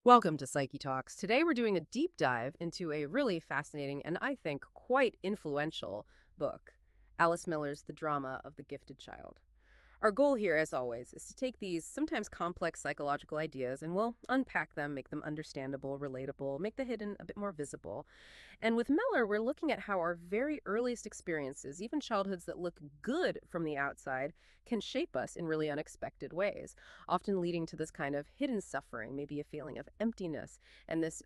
Welcome to Psyche Talks. Today we're doing a deep dive into a really fascinating and I think quite influential book, Alice Miller's The Drama of the Gifted Child. Our goal here, as always, is to take these sometimes complex psychological ideas and we'll unpack them, make them understandable, relatable, make the hidden a bit more visible. And with Miller, we're looking at how our very earliest experiences, even childhoods that look good from the outside, can shape us in really unexpected ways, often leading to this kind of hidden suffering, maybe a feeling of emptiness, and this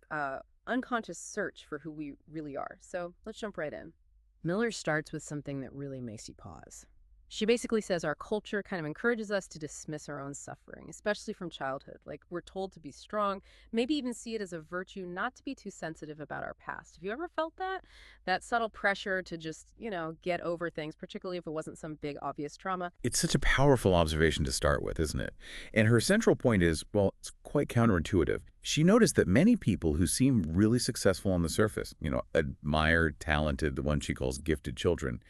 unconscious search for who we really are. So let's jump right in. Miller starts with something that really makes you pause. She basically says our culture kind of encourages us to dismiss our own suffering, especially from childhood. Like we're told to be strong, maybe even see it as a virtue, not to be too sensitive about our past. Have you ever felt that? That subtle pressure to just, get over things, particularly if it wasn't some big obvious trauma? It's such a powerful observation to start with, isn't it? And her central point is, well, it's quite counterintuitive. She noticed that many people who seem really successful on the surface, admired, talented, the one she calls gifted children,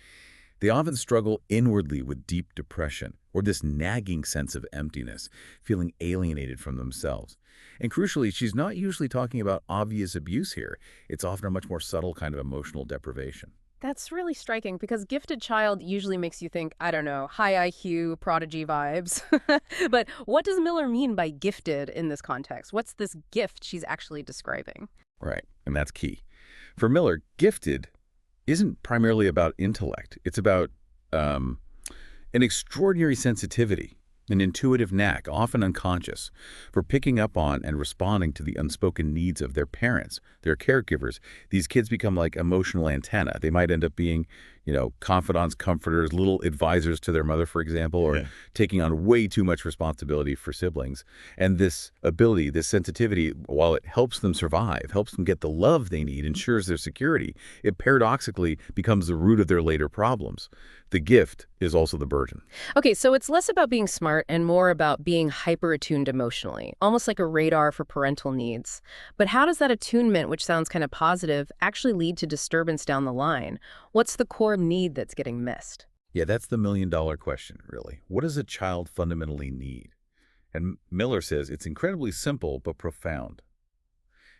they often struggle inwardly with deep depression or this nagging sense of emptiness, feeling alienated from themselves. And crucially, she's not usually talking about obvious abuse here. It's often a much more subtle kind of emotional deprivation. That's really striking because gifted child usually makes you think, I don't know, high IQ, prodigy vibes. But what does Miller mean by gifted in this context? What's this gift she's actually describing? Right, and that's key. For Miller, gifted isn't primarily about intellect. It's about an extraordinary sensitivity, an intuitive knack, often unconscious, for picking up on and responding to the unspoken needs of their parents, their caregivers. These kids become like emotional antenna. They might end up being, confidants, comforters, little advisors to their mother, for example, or taking on way too much responsibility for siblings. And this ability, this sensitivity, while it helps them survive, helps them get the love they need, ensures their security, it paradoxically becomes the root of their later problems. The gift is also the burden. Okay, so it's less about being smart and more about being hyper-attuned emotionally, almost like a radar for parental needs. But how does that attunement, which sounds kind of positive, actually lead to disturbance down the line? What's the core need that's getting missed? Yeah, that's the million-dollar question, really. What does a child fundamentally need? And Miller says it's incredibly simple but profound.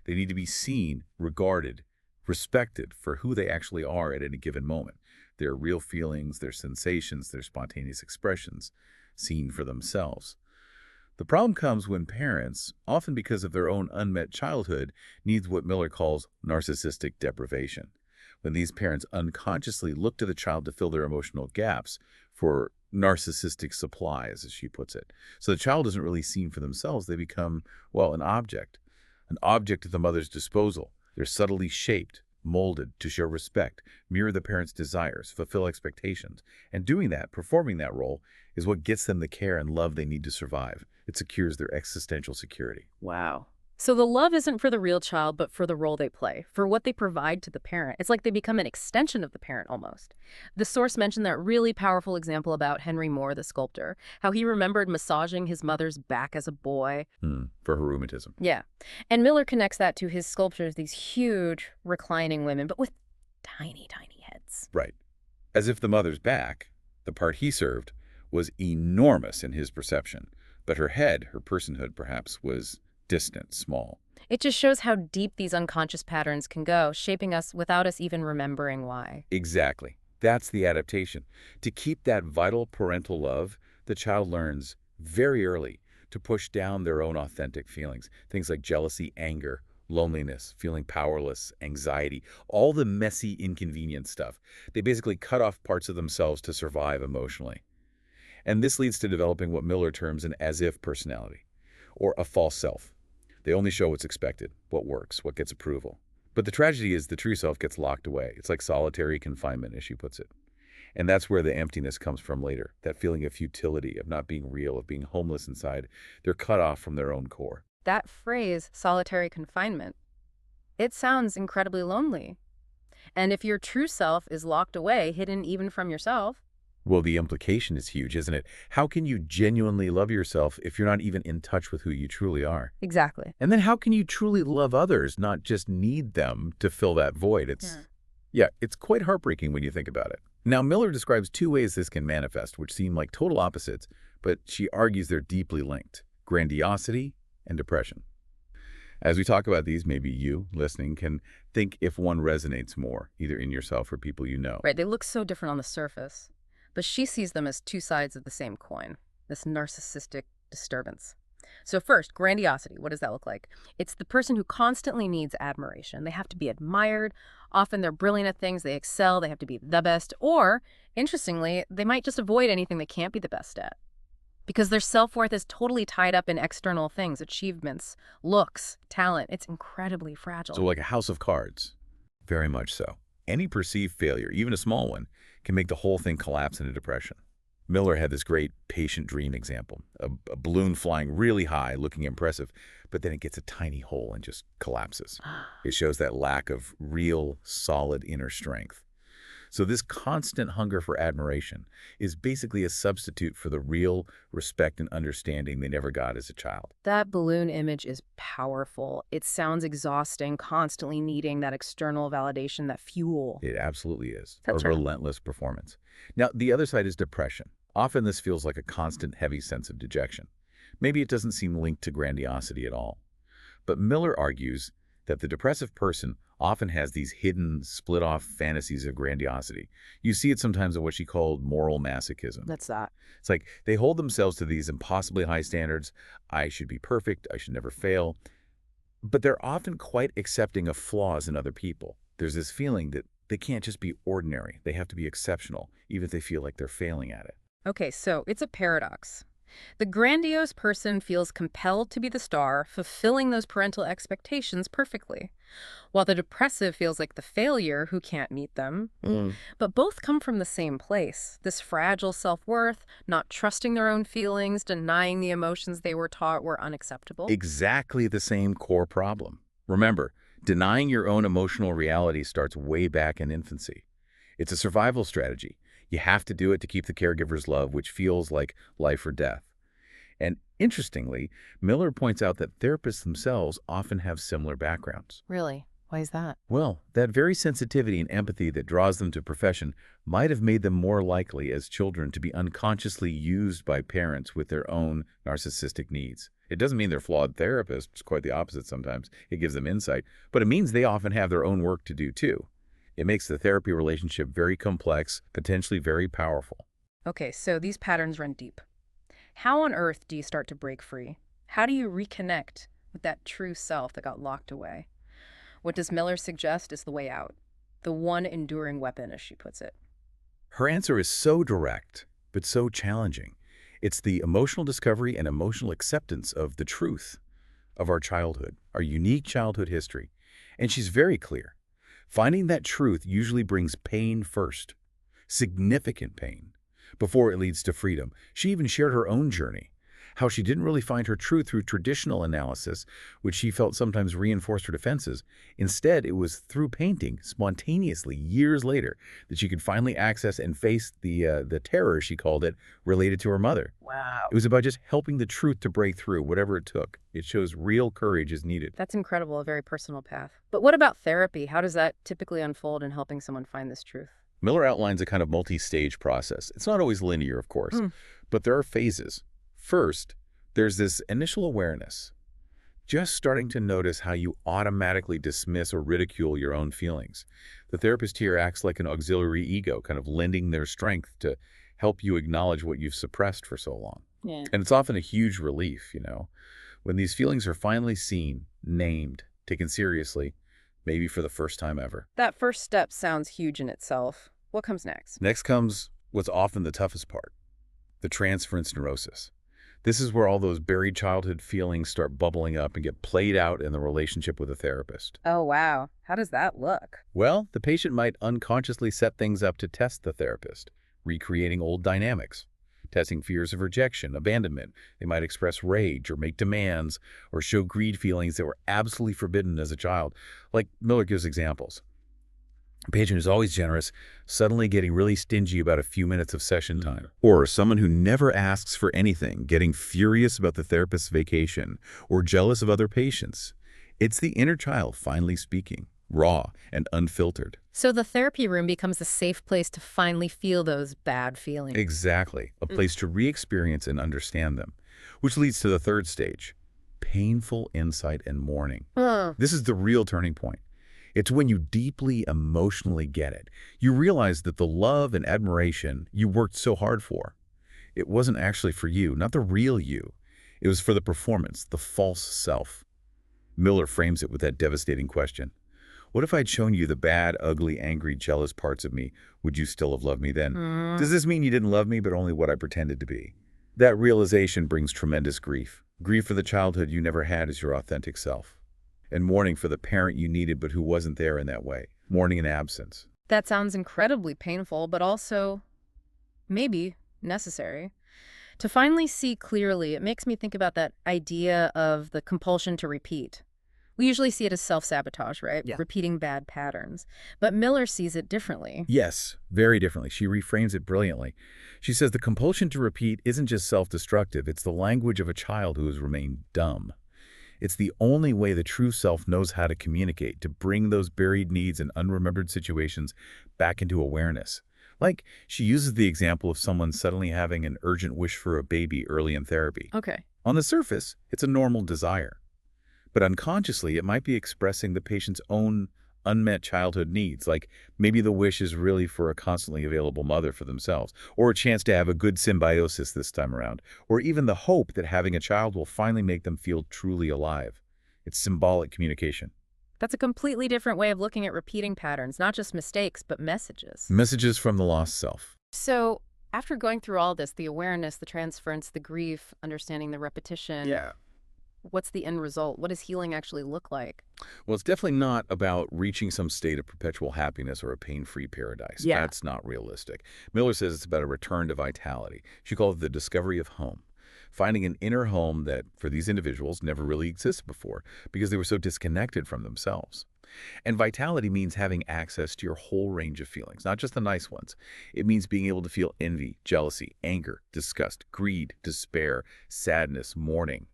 They need to be seen, regarded, respected for who they actually are at any given moment. Their real feelings, their sensations, their spontaneous expressions, seen for themselves. The problem comes when parents, often because of their own unmet childhood, needs what Miller calls narcissistic deprivation. When these parents unconsciously look to the child to fill their emotional gaps for narcissistic supplies, as she puts it. So the child isn't really seen for themselves. They become, well, an object at the mother's disposal. They're subtly shaped, molded to show respect, mirror the parent's desires, fulfill expectations. And doing that, performing that role, is what gets them the care and love they need to survive. It secures their existential security. Wow. So the love isn't for the real child, but for the role they play, for what they provide to the parent. It's like they become an extension of the parent almost. The source mentioned that really powerful example about Henry Moore, the sculptor, how he remembered massaging his mother's back as a boy. For her rheumatism. Yeah. And Miller connects that to his sculptures, these huge reclining women, but with tiny, tiny heads. Right. As if the mother's back, the part he served, was enormous in his perception. But her head, her personhood perhaps, was distant, small. It just shows how deep these unconscious patterns can go, shaping us without us even remembering why. Exactly. That's the adaptation. To keep that vital parental love, the child learns very early to push down their own authentic feelings. Things like jealousy, anger, loneliness, feeling powerless, anxiety, all the messy, inconvenient stuff. They basically cut off parts of themselves to survive emotionally. And this leads to developing what Miller terms an as-if personality, or a false self. They only show what's expected, what works, what gets approval. But the tragedy is the true self gets locked away. It's like solitary confinement, as she puts it. And that's where the emptiness comes from later, that feeling of futility, of not being real, of being homeless inside. They're cut off from their own core. That phrase, solitary confinement, it sounds incredibly lonely. And if your true self is locked away, hidden even from yourself. Well, the implication is huge, isn't it? How can you genuinely love yourself if you're not even in touch with who you truly are? Exactly. And then how can you truly love others, not just need them to fill that void? It's quite heartbreaking when you think about it. Now, Miller describes two ways this can manifest, which seem like total opposites, but she argues they're deeply linked: grandiosity and depression. As we talk about these, maybe you, listening, can think if one resonates more, either in yourself or people you know. Right, they look so different on the surface, but she sees them as two sides of the same coin, this narcissistic disturbance. So first, grandiosity, what does that look like? It's the person who constantly needs admiration. They have to be admired. Often they're brilliant at things, they excel, they have to be the best, or, interestingly, they might just avoid anything they can't be the best at. Because their self-worth is totally tied up in external things, achievements, looks, talent. It's incredibly So fragile. like a house of cards. Very much so. Any perceived failure, even a small one, can make the whole thing collapse into depression. Miller had this great patient dream example, a balloon flying really high, looking impressive, but then it gets a tiny hole and just collapses. It shows that lack of real, solid inner strength. So this constant hunger for admiration is basically a substitute for the real respect and understanding they never got as a child. That balloon image is powerful. It sounds exhausting, constantly needing that external validation, that fuel. It absolutely is. A That's right. relentless performance. Now, the other side is depression. Often this feels like a constant heavy sense of dejection. Maybe it doesn't seem linked to grandiosity at all. But Miller argues that the depressive person often has these hidden, split-off fantasies of grandiosity. You see it sometimes in what she called moral masochism. That's that. It's like they hold themselves to these impossibly high standards. I should be perfect. I should never fail. But they're often quite accepting of flaws in other people. There's this feeling that they can't just be ordinary. They have to be exceptional, even if they feel like they're failing at it. Okay, so it's a paradox. The grandiose person feels compelled to be the star, fulfilling those parental expectations perfectly, while the depressive feels like the failure who can't meet them. But both come from the same place, this fragile self-worth, not trusting their own feelings, denying the emotions they were taught were unacceptable. Exactly the same core problem. Remember, denying your own emotional reality starts way back in infancy. It's a survival strategy. You have to do it to keep the caregiver's love, which feels like life or death. And interestingly, Miller points out that therapists themselves often have similar backgrounds. Really? Why is that? Well, that very sensitivity and empathy that draws them to profession might have made them more likely as children to be unconsciously used by parents with their own narcissistic needs. It doesn't mean they're flawed therapists, it's quite the opposite sometimes. It gives them insight, but it means they often have their own work to do too. It makes the therapy relationship very complex, potentially very powerful. Okay, so these patterns run deep. How on earth do you start to break free? How do you reconnect with that true self that got locked away? What does Miller suggest is the way out? The one enduring weapon, as she puts it. Her answer is so direct, but so challenging. It's the emotional discovery and emotional acceptance of the truth of our childhood, our unique childhood history. And she's very clear. Finding that truth usually brings pain first, significant pain, before it leads to freedom. She even shared her own journey, how she didn't really find her truth through traditional analysis, which she felt sometimes reinforced her defenses. Instead, it was through painting, spontaneously, years later, that she could finally access and face the terror, she called it, related to her mother. Wow. It was about just helping the truth to break through, whatever it took. It shows real courage is needed. That's incredible, a very personal path. But what about therapy? How does that typically unfold in helping someone find this truth? Miller outlines a kind of multi-stage process. It's not always linear, of course, but there are phases. First, there's this initial awareness, just starting to notice how you automatically dismiss or ridicule your own feelings. The therapist here acts like an auxiliary ego, kind of lending their strength to help you acknowledge what you've suppressed for so long. Yeah. And it's often a huge relief, when these feelings are finally seen, named, taken seriously, maybe for the first time ever. That first step sounds huge in itself. What comes next? Next comes what's often the toughest part, the transference neurosis. This is where all those buried childhood feelings start bubbling up and get played out in the relationship with a therapist. Oh, wow. How does that look? Well, the patient might unconsciously set things up to test the therapist, recreating old dynamics, testing fears of rejection, abandonment. They might express rage or make demands or show greed feelings that were absolutely forbidden as a child. Like Miller gives examples. A patient who's always generous, suddenly getting really stingy about a few minutes of session time. Or someone who never asks for anything, getting furious about the therapist's vacation, or jealous of other patients. It's the inner child finally speaking, raw and unfiltered. So the therapy room becomes a safe place to finally feel those bad feelings. Exactly. A place to re-experience and understand them. Which leads to the third stage, painful insight and mourning. Huh. This is the real turning point. It's when you deeply emotionally get it. You realize that the love and admiration you worked so hard for, it wasn't actually for you, not the real you. It was for the performance, the false self. Miller frames it with that devastating question. What if I'd shown you the bad, ugly, angry, jealous parts of me? Would you still have loved me then? Hmm. Does this mean you didn't love me, but only what I pretended to be? That realization brings tremendous grief. Grief for the childhood you never had as your authentic self. And mourning for the parent you needed but who wasn't there in that way. Mourning in absence. That sounds incredibly painful, but also maybe necessary. To finally see clearly, it makes me think about that idea of the compulsion to repeat. We usually see it as self-sabotage, right? Yeah. Repeating bad patterns. But Miller sees it differently. Yes, very differently. She reframes it brilliantly. She says the compulsion to repeat isn't just self-destructive, it's the language of a child who has remained dumb. It's the only way the true self knows how to communicate, to bring those buried needs and unremembered situations back into awareness. Like, she uses the example of someone suddenly having an urgent wish for a baby early in therapy. Okay. On the surface, it's a normal desire. But unconsciously, it might be expressing the patient's own unmet childhood needs, like maybe the wish is really for a constantly available mother for themselves, or a chance to have a good symbiosis this time around, or even the hope that having a child will finally make them feel truly alive. It's symbolic communication. That's a completely different way of looking at repeating patterns, not just mistakes, but messages. Messages from the lost self. So, after going through all this, the awareness, the transference, the grief, understanding the repetition, what's the end result? What does healing actually look like? Well, it's definitely not about reaching some state of perpetual happiness or a pain-free paradise. Yeah. That's not realistic. Miller says it's about a return to vitality. She calls it the discovery of home. Finding an inner home that, for these individuals, never really existed before because they were so disconnected from themselves. And vitality means having access to your whole range of feelings, not just the nice ones. It means being able to feel envy, jealousy, anger, disgust, greed, despair, sadness, mourning,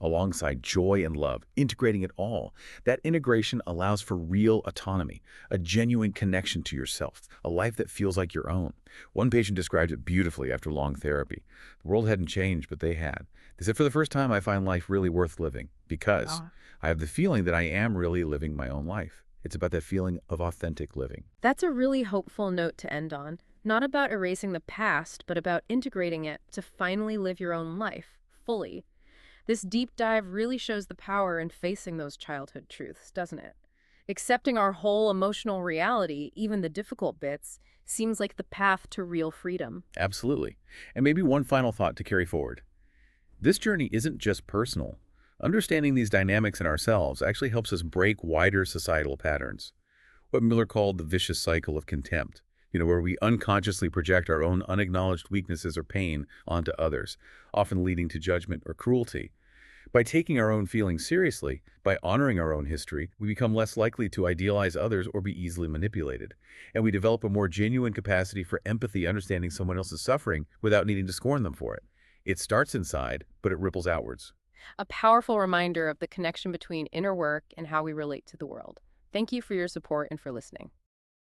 alongside joy and love, integrating it all. That integration allows for real autonomy, a genuine connection to yourself, a life that feels like your own. One patient described it beautifully after long therapy. The world hadn't changed, but they had. They said, for the first time, I find life really worth living because I have the feeling that I am really living my own life. It's about that feeling of authentic living. That's a really hopeful note to end on. Not about erasing the past, but about integrating it to finally live your own life fully. This deep dive really shows the power in facing those childhood truths, doesn't it? Accepting our whole emotional reality, even the difficult bits, seems like the path to real freedom. Absolutely. And maybe one final thought to carry forward. This journey isn't just personal. Understanding these dynamics in ourselves actually helps us break wider societal patterns. What Miller called the vicious cycle of contempt, where we unconsciously project our own unacknowledged weaknesses or pain onto others, often leading to judgment or cruelty. By taking our own feelings seriously, by honoring our own history, we become less likely to idealize others or be easily manipulated. And we develop a more genuine capacity for empathy, understanding someone else's suffering without needing to scorn them for it. It starts inside, but it ripples outwards. A powerful reminder of the connection between inner work and how we relate to the world. Thank you for your support and for listening.